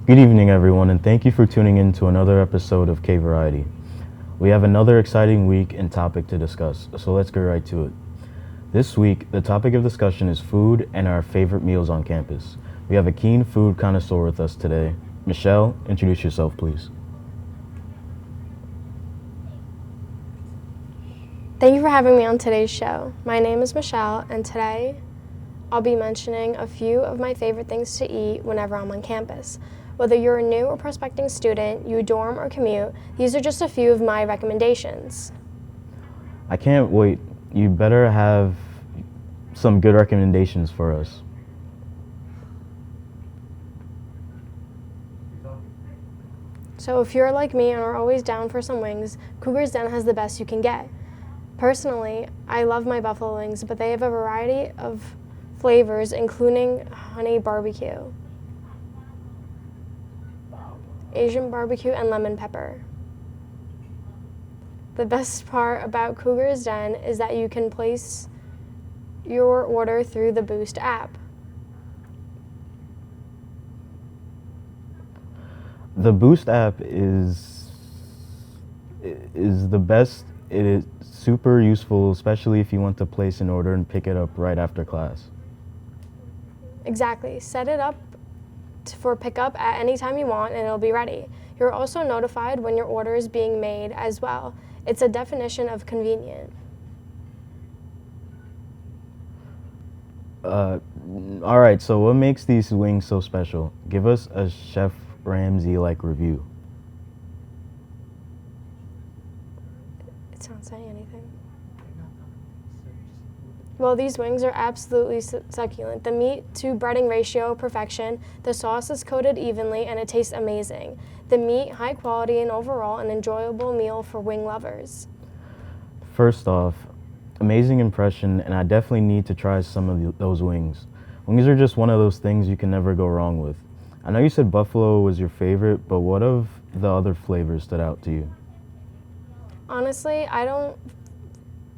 Good evening, everyone, and thank you for tuning in to another episode of K Variety. We have another exciting week and topic to discuss, so let's get right to it. This week, the topic of discussion is food and our favorite meals on campus. We have a keen food connoisseur with us today. Michelle, introduce yourself, please. Thank you for having me on today's show. My name is Michelle, and today I'll be mentioning a few of my favorite things to eat whenever I'm on campus. Whether you're a new or prospecting student, you dorm or commute, these are just a few of my recommendations. I can't wait. You better have some good recommendations for us. So if you're like me and are always down for some wings, Cougar's Den has the best you can get. Personally, I love my buffalo wings, but they have a variety of flavors, including honey barbecue, Asian barbecue, and lemon pepper. The best part about Cougar's Den is that you can place your order through the Boost app. The Boost app is the best. It is super useful, especially if you want to place an order and pick it up right after class. Exactly. Set it up for pickup at any time you want and it'll be ready. You're also notified when your order is being made as well. It's a definition of convenient. All right, so what makes these wings so special? Give us a Chef Ramsay-like review. It's not saying anything. Well, these wings are absolutely succulent. The meat to breading ratio, perfection. The sauce is coated evenly and it tastes amazing. The meat, high quality, and overall an enjoyable meal for wing lovers. First off, amazing impression, and I definitely need to try some of those wings. Wings are just one of those things you can never go wrong with. I know you said buffalo was your favorite, but what of the other flavors stood out to you? Honestly, I don't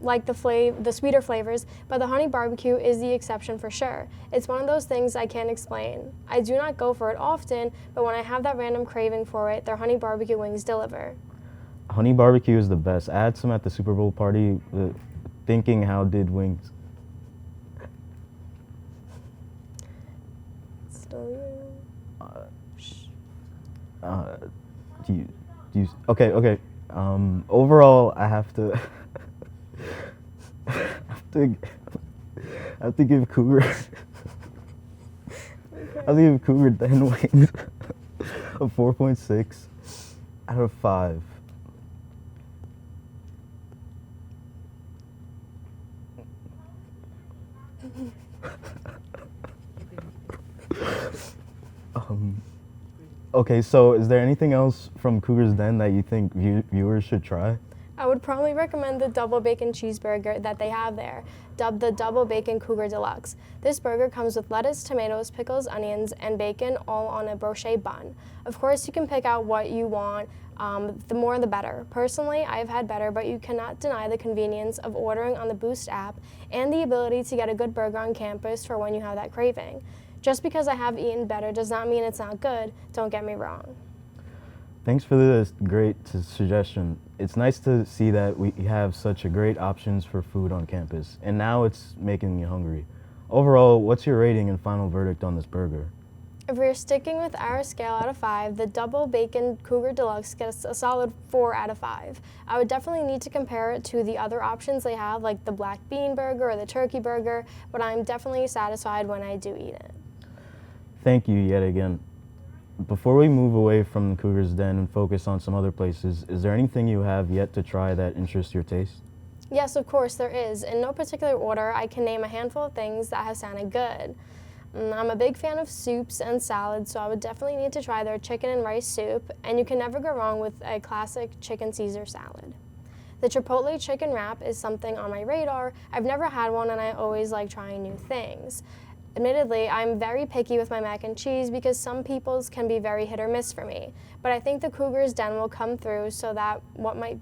like the sweeter flavors, but the honey barbecue is the exception for sure. It's one of those things I can't explain. I do not go for it often, but when I have that random craving for it, their honey barbecue wings deliver. Honey barbecue is the best. I had some at the Super Bowl party, thinking how did wings. Still Okay. Overall, I have to. I have to give Cougar. I have to give Cougar Den wings a 4.6 out of 5. Okay, so is there anything else from Cougar's Den that you think viewers should try? I would probably recommend the double bacon cheeseburger that they have there, dubbed the Double Bacon Cougar Deluxe. This burger comes with lettuce, tomatoes, pickles, onions, and bacon all on a brioche bun. Of course, you can pick out what you want, the more the better. Personally, I've had better, but you cannot deny the convenience of ordering on the Boost app and the ability to get a good burger on campus for when you have that craving. Just because I have eaten better does not mean it's not good, don't get me wrong. Thanks for this great suggestion. It's nice to see that we have such a great options for food on campus, and now it's making me hungry. Overall, what's your rating and final verdict on this burger? If we're sticking with our scale out of 5, the Double Bacon Cougar Deluxe gets a solid 4 out of 5. I would definitely need to compare it to the other options they have, like the black bean burger or the turkey burger, but I'm definitely satisfied when I do eat it. Thank you yet again. Before we move away from Cougar's Den and focus on some other places, is there anything you have yet to try that interests your taste? Yes, of course there is. In no particular order, I can name a handful of things that have sounded good. I'm a big fan of soups and salads, so I would definitely need to try their chicken and rice soup, and you can never go wrong with a classic chicken Caesar salad. The Chipotle chicken wrap is something on my radar. I've never had one, and I always like trying new things. Admittedly, I'm very picky with my mac and cheese because some people's can be very hit or miss for me, but I think the Cougar's Den will come through so that what might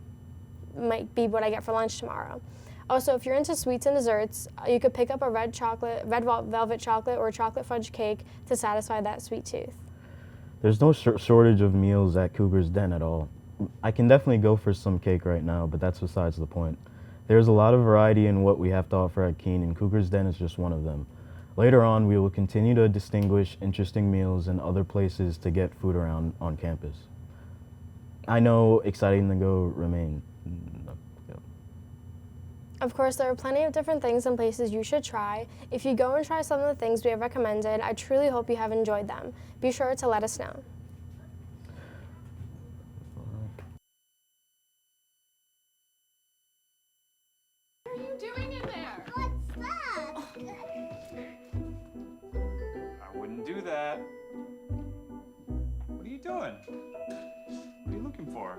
be what I get for lunch tomorrow. Also, if you're into sweets and desserts, you could pick up a red velvet chocolate or chocolate fudge cake to satisfy that sweet tooth. There's no shortage of meals at Cougar's Den at all. I can definitely go for some cake right now, but that's besides the point. There's a lot of variety in what we have to offer at Keene, and Cougar's Den is just one of them. Later on, we will continue to distinguish interesting meals and other places to get food around on campus. I know exciting to go remain. Of course, there are plenty of different things and places you should try. If you go and try some of the things we have recommended, I truly hope you have enjoyed them. Be sure to let us know. What are you doing in there? What's that? I wouldn't do that. What are you doing? What are you looking for?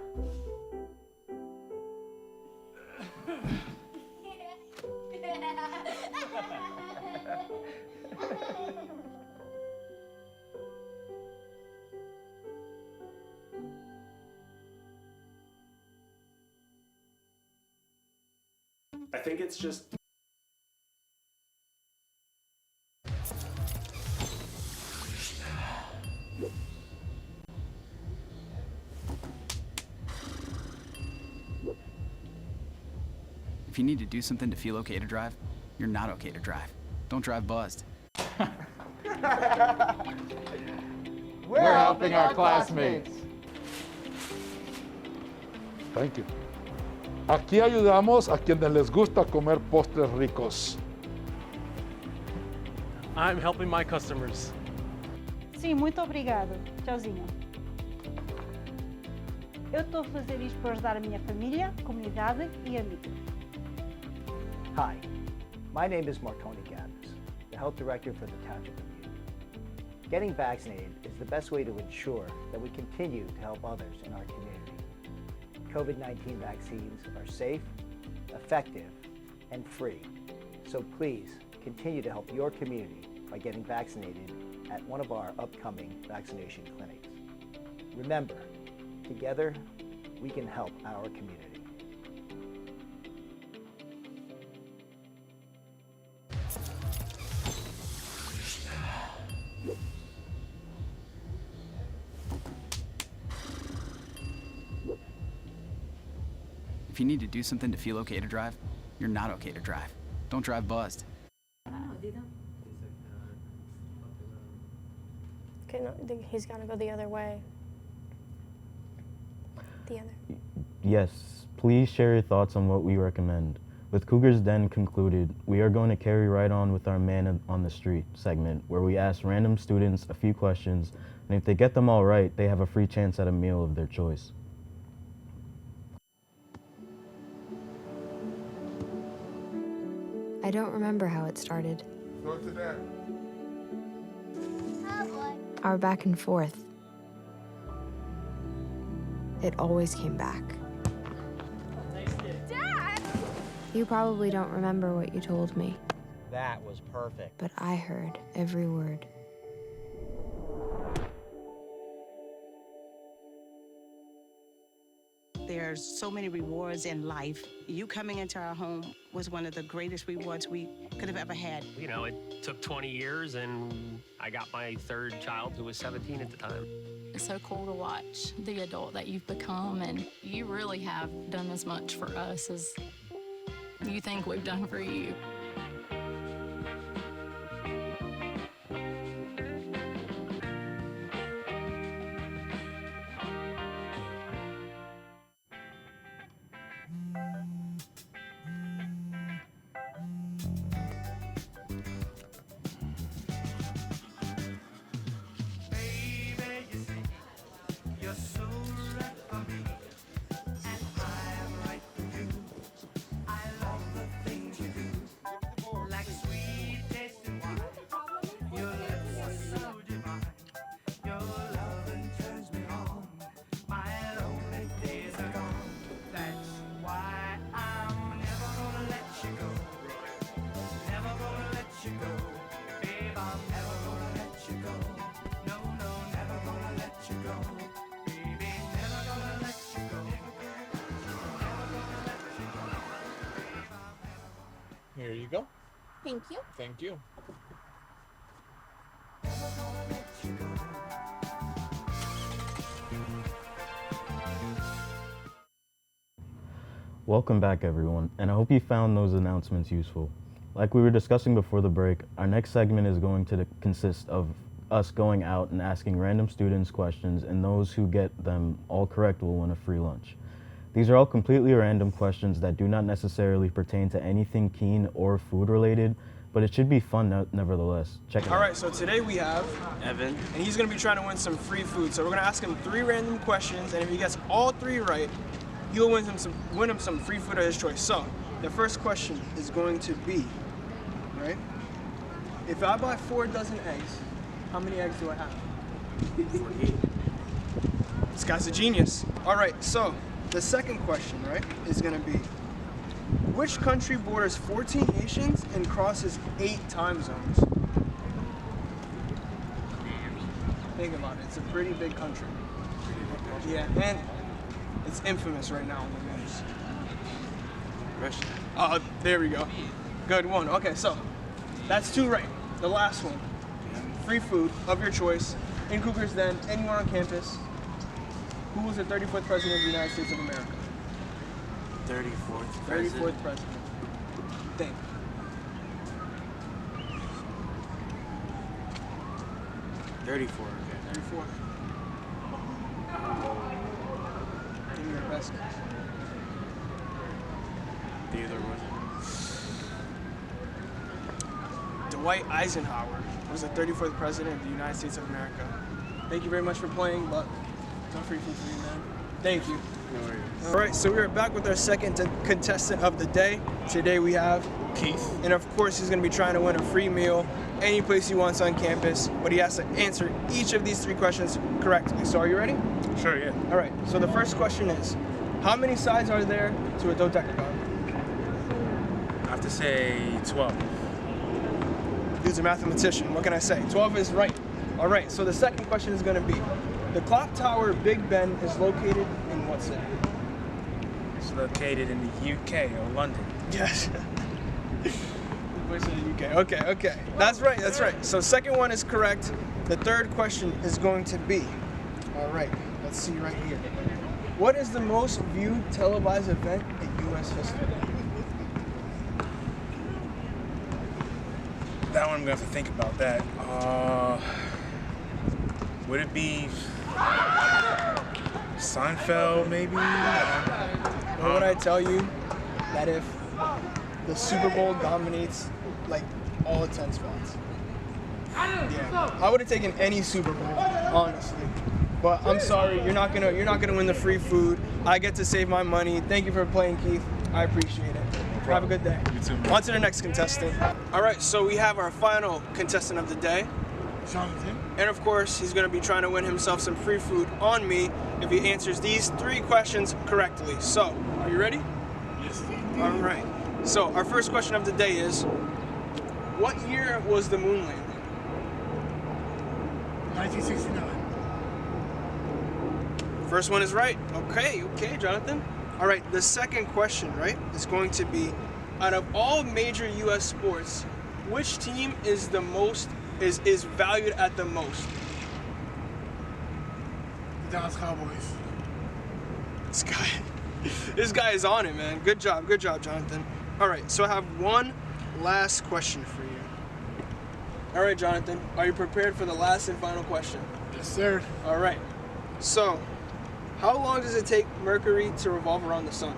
I think it's just If you need to do something to feel okay to drive, you're not okay to drive. Don't drive buzzed. We're helping our classmates. Thank you. Aquí ayudamos a quienes les gusta comer postres ricos. I'm helping my customers. Sim, muito obrigado. Tchauzinho. Eu estou a fazer isto para ajudar a minha família, comunidade e amigos. Hi, my name is Marconi Gathers, the Health Director for the Township of Keene. Getting vaccinated is the best way to ensure that we continue to help others in our community. COVID-19 vaccines are safe, effective, and free. So please continue to help your community by getting vaccinated at one of our upcoming vaccination clinics. Remember, together we can help our community. If you need to do something to feel okay to drive, you're not okay to drive. Don't drive buzzed. Okay, no, he's gonna go the other way. The other. Yes, please share your thoughts on what we recommend. With Cougar's Den concluded, we are going to carry right on with our Man on the Street segment, where we ask random students a few questions, and if they get them all right, they have a free chance at a meal of their choice. I don't remember how it started. Go to that. Oh boy. Our back and forth. It always came back. Dad! You probably don't remember what you told me, That was perfect. but I heard every word. There's so many rewards in life. You coming into our home was one of the greatest rewards we could have ever had. You know, it took 20 years and I got my third child who was 17 at the time. It's so cool to watch the adult that you've become, and you really have done as much for us as you think we've done for you. Here you go. Thank you. Thank you. Welcome back, everyone, and I hope you found those announcements useful. Like we were discussing before the break, our next segment is going to consist of us going out and asking random students questions, and those who get them all correct will win a free lunch. These are all completely random questions that do not necessarily pertain to anything keen or food related, but it should be fun nevertheless. Check it out. All right, so today we have Evan, and he's gonna be trying to win some free food. So we're gonna ask him 3 random questions, and if he gets all 3 right, he'll win him some free food of his choice. So the first question is going to be, right? If I buy 4 dozen eggs, how many eggs do I have? 48. This guy's a genius. All right, so the second question, right, is gonna be, which country borders 14 nations and crosses 8 time zones? Think about it, it's a pretty big country. Yeah, and it's infamous right now on the news. Russia. Oh, there we go. Good one. Okay, so that's 2 right. The last one, free food of your choice in Cougars Den, anywhere on campus. Who was the 34th president of the United States of America? 34th president. 34th president. Think. 34. Okay. 34. Give me your best guess. Theodore was it? Dwight Eisenhower was the 34th president of the United States of America. Thank you very much for playing, but no free food for you, man. Thank you. No worries. All right, so we are back with our second contestant of the day. Today we have Keith. And of course, he's going to be trying to win a free meal any place he wants on campus, but he has to answer each of these 3 questions correctly. So are you ready? Sure, yeah. All right, so the first question is, how many sides are there to a dodecagon? I have to say 12. Dude's a mathematician, what can I say? 12 is right. All right, so the second question is going to be, the clock tower Big Ben is located in what city? It's located in the UK or London. Yes. Okay. That's right. So second one is correct. The third question is going to be, all right, let's see right here. What is the most viewed televised event in U.S. history? That one I'm gonna have to think about that. Would it be Seinfeld, maybe? What would I tell you? That if the Super Bowl dominates like all the 10 spots. Yeah, I would have taken any Super Bowl, honestly. But I'm sorry, you're not gonna win the free food. I get to save my money. Thank you for playing, Keith. I appreciate it. Have a good day. You too, man. On to the next contestant. All right, so we have our final contestant of the day. Jonathan. And of course, he's gonna be trying to win himself some free food on me if he answers these 3 questions correctly. So, are you ready? Yes, All right. So, our first question of the day is, what year was the moon landing? 1969. First one is right. Okay, Jonathan. All right, the second question, right, is going to be, out of all major U.S. sports, which team is the most is valued at the most? The Dallas Cowboys. This guy is on it, man. Good job, Jonathan. All right, so I have one last question for you. All right, Jonathan, are you prepared for the last and final question? Yes, sir. All right. So, how long does it take Mercury to revolve around the sun?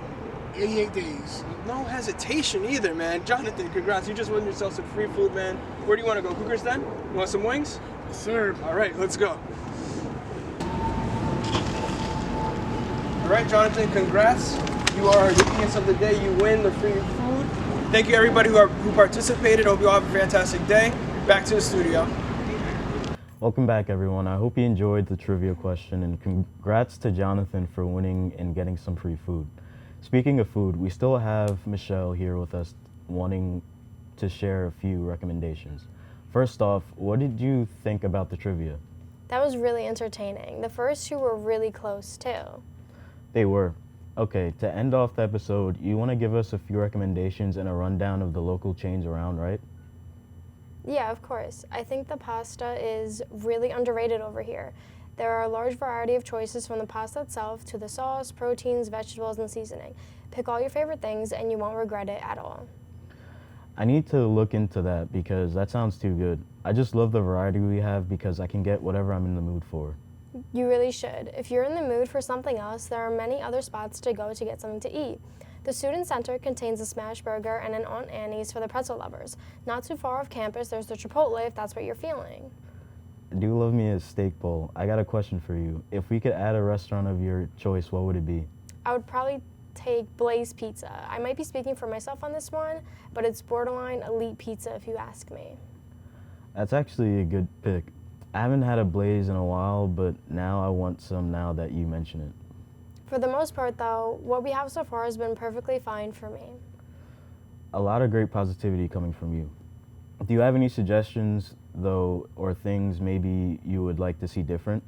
88 days. No hesitation either, man. Jonathan, congrats. You just won yourself some free food, man. Where do you want to go? Cougars Den? You want some wings? Yes, sir. All right, let's go. All right, Jonathan, congrats. You are the genius of the day. You win the free food. Thank you, everybody who participated. Hope you all have a fantastic day. Back to the studio. Welcome back, everyone. I hope you enjoyed the trivia question, and congrats to Jonathan for winning and getting some free food. Speaking of food, we still have Michelle here with us wanting to share a few recommendations. First off, what did you think about the trivia? That was really entertaining. The first 2 were really close, too. They were. Okay, to end off the episode, you want to give us a few recommendations and a rundown of the local chains around, right? Yeah, of course. I think the pasta is really underrated over here. There are a large variety of choices from the pasta itself to the sauce, proteins, vegetables, and seasoning. Pick all your favorite things and you won't regret it at all. I need to look into that because that sounds too good. I just love the variety we have because I can get whatever I'm in the mood for. You really should. If you're in the mood for something else, there are many other spots to go to get something to eat. The Student Center contains a smash burger and an Aunt Annie's for the pretzel lovers. Not too far off campus, there's the Chipotle if that's what you're feeling. I do love me a steak bowl. I got a question for you. If we could add a restaurant of your choice, what would it be? I would probably take Blaze Pizza. I might be speaking for myself on this one, but it's borderline elite pizza if you ask me. That's actually a good pick. I haven't had a Blaze in a while, but now I want some now that you mention it. For the most part, though, what we have so far has been perfectly fine for me. A lot of great positivity coming from you. Do you have any suggestions, though, or things maybe you would like to see different?